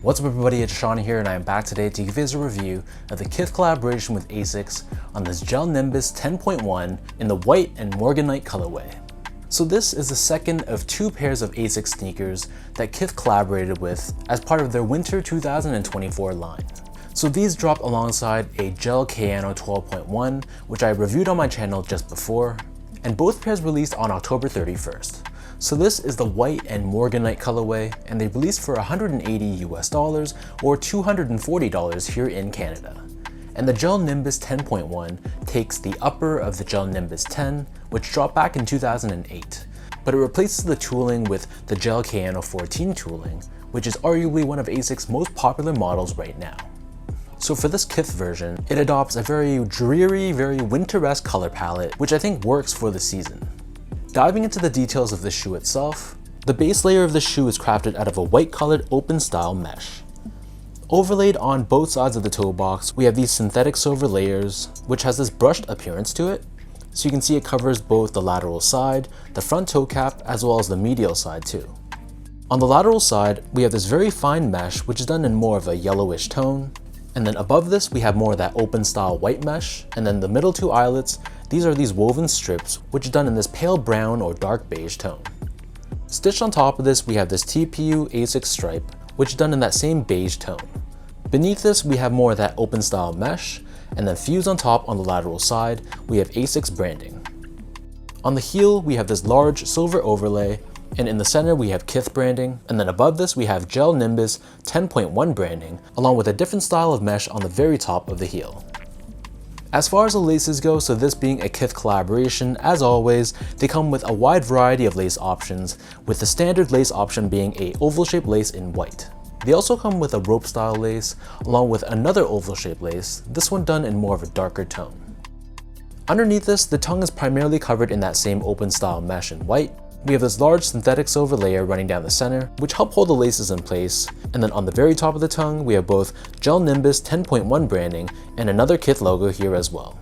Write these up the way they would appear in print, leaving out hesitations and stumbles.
What's up everybody, it's Sean here and I am back today to give you guys a review of the Kith collaboration with Asics on this Gel-Nimbus 10.1 in the white and Morganite colorway. So this is the second of two pairs of Asics sneakers that Kith collaborated with as part of their winter 2024 line. So these dropped alongside a Gel-Kayano 12.1, which I reviewed on my channel just before, and both pairs released on October 31st. So this is the white and Morganite colorway, and they released for $180 US or $240 here in Canada. And the Gel-Nimbus 10.1 takes the upper of the Gel-Nimbus 10, which dropped back in 2008, but it replaces the tooling with the Gel-Kayano 14 tooling, which is arguably one of Asics' most popular models right now. So for this Kith version, it adopts a very dreary, very winter-esque color palette, which I think works for the season. Diving into the details of the shoe itself, the base layer of the shoe is crafted out of a white colored open style mesh. Overlaid on both sides of the toe box, we have these synthetic silver layers, which has this brushed appearance to it. So you can see it covers both the lateral side, the front toe cap, as well as the medial side too. On the lateral side, we have this very fine mesh, which is done in more of a yellowish tone. And then above this, we have more of that open style white mesh. And then the middle two eyelets, these are these woven strips, which are done in this pale brown or dark beige tone. Stitched on top of this, we have this TPU Asics stripe, which is done in that same beige tone. Beneath this, we have more of that open style mesh, and then fused on top on the lateral side, we have Asics branding. On the heel, we have this large silver overlay, and in the center we have Kith branding, and then above this we have Gel-Nimbus 10.1 branding, along with a different style of mesh on the very top of the heel. As far as the laces go, so this being a Kith collaboration, as always, they come with a wide variety of lace options, with the standard lace option being a oval shaped lace in white. They also come with a rope style lace, along with another oval shaped lace, this one done in more of a darker tone. Underneath this, the tongue is primarily covered in that same open style mesh in white. We have this large synthetic silver layer running down the center, which help hold the laces in place, and then on the very top of the tongue, we have both Gel-Nimbus 10.1 branding and another Kith logo here as well.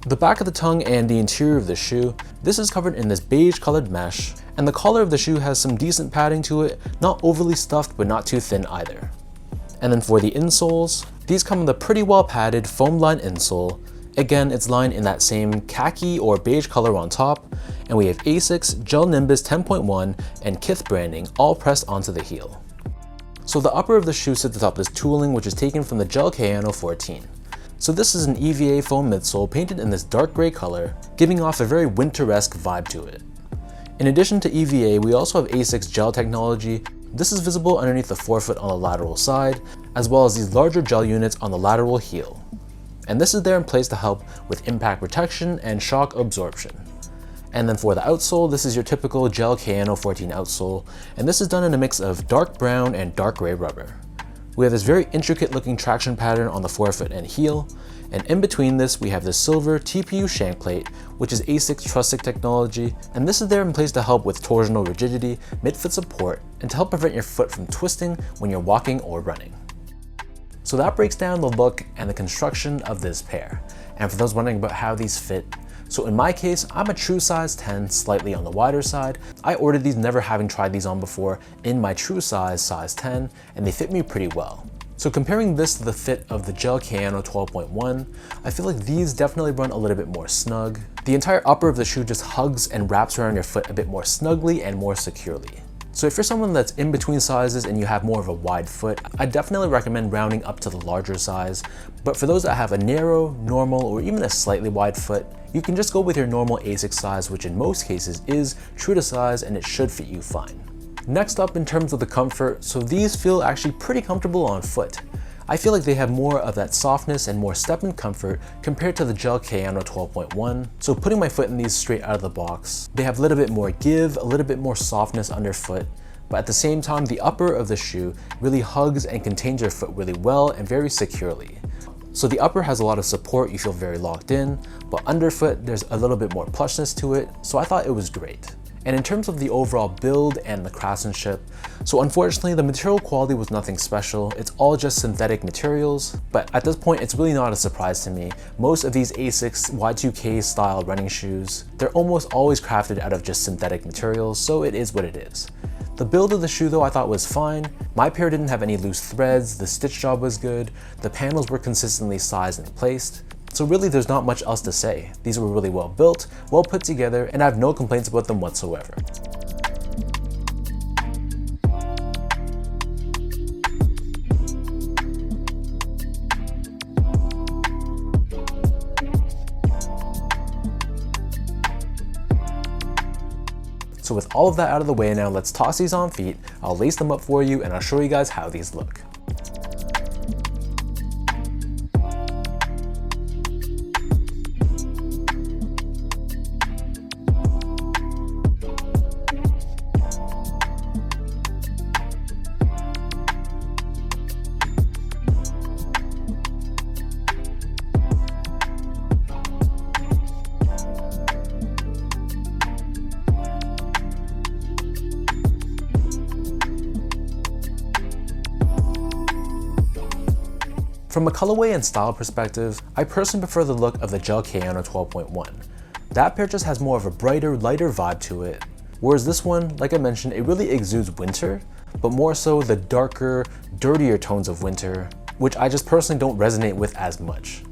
The back of the tongue and the interior of the shoe, this is covered in this beige colored mesh, and the collar of the shoe has some decent padding to it, not overly stuffed but not too thin either. And then for the insoles, these come with a pretty well padded foam lined insole. Again, it's lined in that same khaki or beige color on top, and we have Asics, Gel-Nimbus 10.1, and Kith branding all pressed onto the heel. So the upper of the shoe sits atop this tooling, which is taken from the Gel-Kayano 14. So this is an EVA foam midsole painted in this dark gray color, giving off a very winter-esque vibe to it. In addition to EVA, we also have Asics gel technology. This is visible underneath the forefoot on the lateral side, as well as these larger gel units on the lateral heel. And this is there in place to help with impact protection and shock absorption. And then for the outsole, this is your typical Gel-Kayano 14 outsole, and this is done in a mix of dark brown and dark gray rubber. We have this very intricate looking traction pattern on the forefoot and heel, and in between this we have this silver TPU shank plate, which is Asics Trustic technology, and this is there in place to help with torsional rigidity, mid-foot support, and to help prevent your foot from twisting when you're walking or running. So that breaks down the look and the construction of this pair. And for those wondering about how these fit, so in my case, I'm a true size 10, slightly on the wider side. I ordered these never having tried these on before in my true size 10, and they fit me pretty well. So comparing this to the fit of the Gel-Kayano 12.1, I feel like these definitely run a little bit more snug. The entire upper of the shoe just hugs and wraps around your foot a bit more snugly and more securely. So if you're someone that's in between sizes and you have more of a wide foot, I definitely recommend rounding up to the larger size. But for those that have a narrow, normal, or even a slightly wide foot, you can just go with your normal Asics size, which in most cases is true to size and it should fit you fine. Next up, in terms of the comfort, so these feel actually pretty comfortable on foot. I feel like they have more of that softness and more step-in comfort compared to the Gel-Kayano 12.1. So putting my foot in these straight out of the box, they have a little bit more give, a little bit more softness underfoot, but at the same time, the upper of the shoe really hugs and contains your foot really well and very securely. So the upper has a lot of support, you feel very locked in, but underfoot, there's a little bit more plushness to it, so I thought it was great. And in terms of the overall build and the craftsmanship, so unfortunately the material quality was nothing special. It's all just synthetic materials, but at this point it's really not a surprise to me. Most of these Asics Y2K style running shoes, they're almost always crafted out of just synthetic materials, so it is what it is. The build of the shoe though I thought was fine. My pair didn't have any loose threads, the stitch job was good, the panels were consistently sized and placed. So really there's not much else to say. These were really well built, well put together, and I have no complaints about them whatsoever. So with all of that out of the way now, let's toss these on feet. I'll lace them up for you and I'll show you guys how these look. From a colorway and style perspective, I personally prefer the look of the Gel-Kayano 12.1. That pair just has more of a brighter, lighter vibe to it, whereas this one, like I mentioned, it really exudes winter, but more so the darker, dirtier tones of winter, which I just personally don't resonate with as much.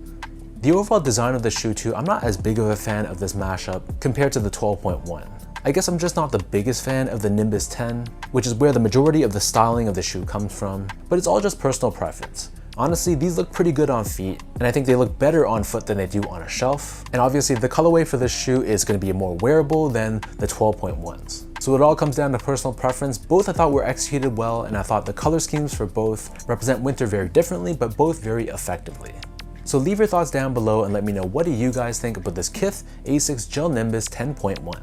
The overall design of the shoe too, I'm not as big of a fan of this mashup compared to the 12.1. I guess I'm just not the biggest fan of the Nimbus 10, which is where the majority of the styling of the shoe comes from, but it's all just personal preference. Honestly, these look pretty good on feet, and I think they look better on foot than they do on a shelf. And obviously the colorway for this shoe is going to be more wearable than the 12.1s. So it all comes down to personal preference. Both I thought were executed well, and I thought the color schemes for both represent winter very differently, but both very effectively. So leave your thoughts down below and let me know, what do you guys think about this Kith Asics Gel-Nimbus 10.1?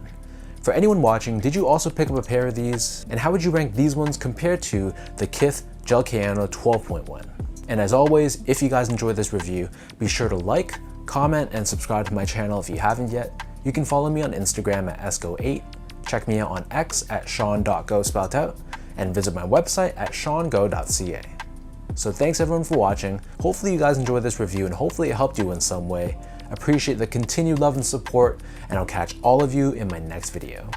For anyone watching, did you also pick up a pair of these? And how would you rank these ones compared to the Kith Gel-Kayano 12.1? And as always, if you guys enjoyed this review, be sure to like, comment, and subscribe to my channel if you haven't yet. You can follow me on Instagram at esco8, check me out on X at sean.go spelled out, and visit my website at seango.ca. So thanks everyone for watching. Hopefully you guys enjoyed this review and hopefully it helped you in some way. Appreciate the continued love and support, and I'll catch all of you in my next video.